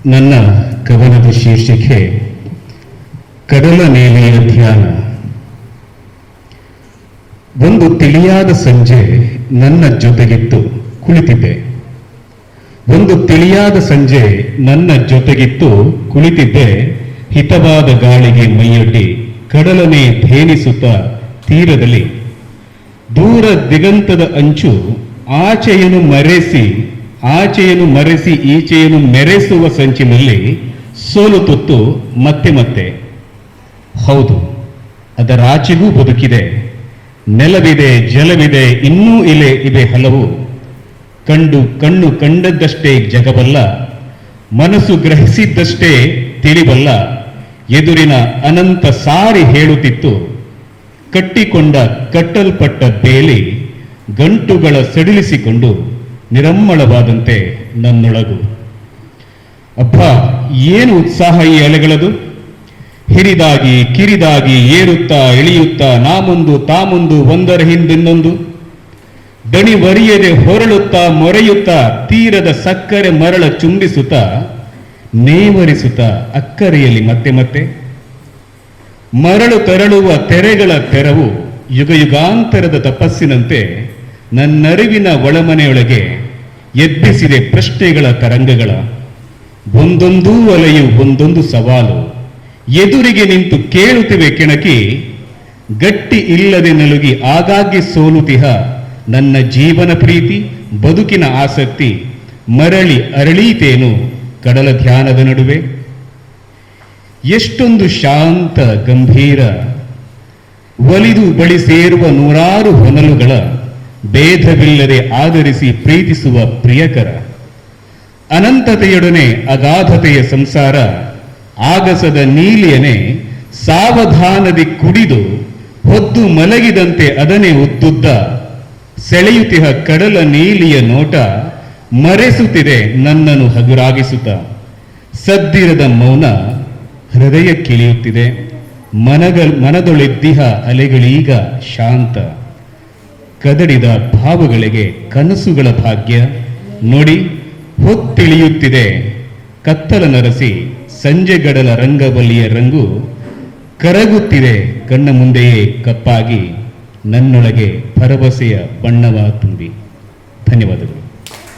ನನ್ನ ಕವನದ ಶೀರ್ಷಿಕೆ ಕಡಲ ನೇಲೆಯ ಧ್ಯಾನ. ಒಂದು ತಿಳಿಯಾದ ಸಂಜೆ ನನ್ನ ಜೊತೆಗಿತ್ತು ಕುಳಿತಿದ್ದೆ. ಒಂದು ತಿಳಿಯಾದ ಸಂಜೆ ನನ್ನ ಜೊತೆಗಿತ್ತು ಕುಳಿತಿದ್ದೆ. ಹಿತವಾದ ಗಾಳಿಗೆ ಮೈಯೊಡ್ಡಿ ಕಡಲನೆ ಧೇನಿಸುತ್ತ ತೀರದಲ್ಲಿ ದೂರ ದಿಗಂತದ ಅಂಚು ಆಚೆಯನ್ನು ಮರೆಸಿ ಈಚೆಯನ್ನು ಮೆರೆಸುವ ಸಂಚಿನಲ್ಲಿ ಸೋಲು ತುತ್ತು ಮತ್ತೆ ಮತ್ತೆ. ಹೌದು, ಅದರಾಚೆಗೂ ಬದುಕಿದೆ, ನೆಲವಿದೆ, ಜಲವಿದೆ, ಇನ್ನೂ ಇವೆ ಹಲವು. ಕಣ್ಣು ಕಂಡದ್ದಷ್ಟೇ ಜಗಬಲ್ಲ, ಮನಸ್ಸು ಗ್ರಹಿಸಿದ್ದಷ್ಟೇ ತಿಳಿಬಲ್ಲ. ಎದುರಿನ ಅನಂತ ಸಾರಿ ಹೇಳುತ್ತಿತ್ತು, ಕಟ್ಟಲ್ಪಟ್ಟ ಬೇಲಿ ಗಂಟುಗಳ ಸಡಿಲಿಸಿಕೊಂಡು ನಿರಮ್ಮಳವಾದಂತೆ ನನ್ನೊಳಗು. ಅಬ್ಬಾ, ಏನು ಉತ್ಸಾಹ ಈ ಅಲೆಗಳದು! ಹಿರಿದಾಗಿ ಕಿರಿದಾಗಿ ಏರುತ್ತಾ ಇಳಿಯುತ್ತಾ ನಾಮುಂದು ತಾಮುಂದು ಒಂದರ ಹಿಂದಿನ್ನೊಂದು. ದಣಿವರಿಯದೆ ಹೊರಳುತ್ತಾ ಮೊರೆಯುತ್ತಾ ತೀರದ ಸಕ್ಕರೆ ಮರಳ ಚುಂಬಿಸುತ್ತಾ ನೇವರಿಸುತ್ತಾ ಅಕ್ಕರೆಯಲ್ಲಿ ಮತ್ತೆ ಮತ್ತೆ. ಮರಳು ತರಳುವ ತೆರೆಗಳ ತೆರವು ಯುಗಾಂತರದ ತಪಸ್ಸಿನಂತೆ ನನ್ನರಿವಿನ ಒಳಮನೆಯೊಳಗೆ ಎಬ್ಬಿಸಿದೆ ಪ್ರಶ್ನೆಗಳ ತರಂಗಗಳ. ಒಂದೊಂದೂ ಅಲೆಯು ಒಂದೊಂದು ಸವಾಲು. ಎದುರಿಗೆ ನಿಂತು ಕೇಳುತ್ತಿವೆ ಕೆಣಕಿ, ಗಟ್ಟಿ ಇಲ್ಲದೆ ನಲುಗಿ ಆಗಾಗ್ಗೆ ಸೋಲುತಿಹ ನನ್ನ ಜೀವನ ಪ್ರೀತಿ ಬದುಕಿನ ಆಸಕ್ತಿ ಮರಳಿ ಅರಳೀತೇನು ಕಡಲ ಧ್ಯಾನದ ನಡುವೆ. ಎಷ್ಟೊಂದು ಶಾಂತ ಗಂಭೀರ, ಒಲಿದು ಬಳಿ ಸೇರುವ ನೂರಾರು ಹೊನಲುಗಳ ಭೇದವಿಲ್ಲದೆ ಆಧರಿಸಿ ಪ್ರೀತಿಸುವ ಪ್ರಿಯಕರ. ಅನಂತತೆಯೊಡನೆ ಅಗಾಧತೆಯ ಸಂಸಾರ, ಆಗಸದ ನೀಲಿಯನೆ ಸಾವಧಾನದಿ ಕುಡಿದು ಹೊದ್ದು ಮಲಗಿದಂತೆ ಅದನ್ನೇ ಉದ್ದುದ್ದ ಸೆಳೆಯುತ್ತಿಹ ಕಡಲ ನೀಲಿಯ ನೋಟ ಮರೆಸುತ್ತಿದೆ ನನ್ನನ್ನು ಹಗುರಾಗಿಸುತ್ತ. ಸದ್ದಿರದ ಮೌನ ಹೃದಯ ಕಿಳಿಯುತ್ತಿದೆ. ಮನದೊಳಿದ್ದಿಹ ಅಲೆಗಳೀಗ ಶಾಂತ. ಕದಡಿದ ಭಾವಗಳಿಗೆ ಕನಸುಗಳ ಭಾಗ್ಯ ನೋಡಿ ಹೊತ್ತಿಳಿಯುತ್ತಿದೆ. ಕತ್ತಲ ನರಸಿ ಸಂಜೆಗಡಲ ರಂಗವಲ್ಲಿಯ ರಂಗು ಕರಗುತ್ತಿದೆ ಕಣ್ಣ ಮುಂದೆಯೇ ಕಪ್ಪಾಗಿ. ನನ್ನೊಳಗೆ ಭರವಸೆಯ ಬಣ್ಣವ ತುಂಬಿ. ಧನ್ಯವಾದಗಳು.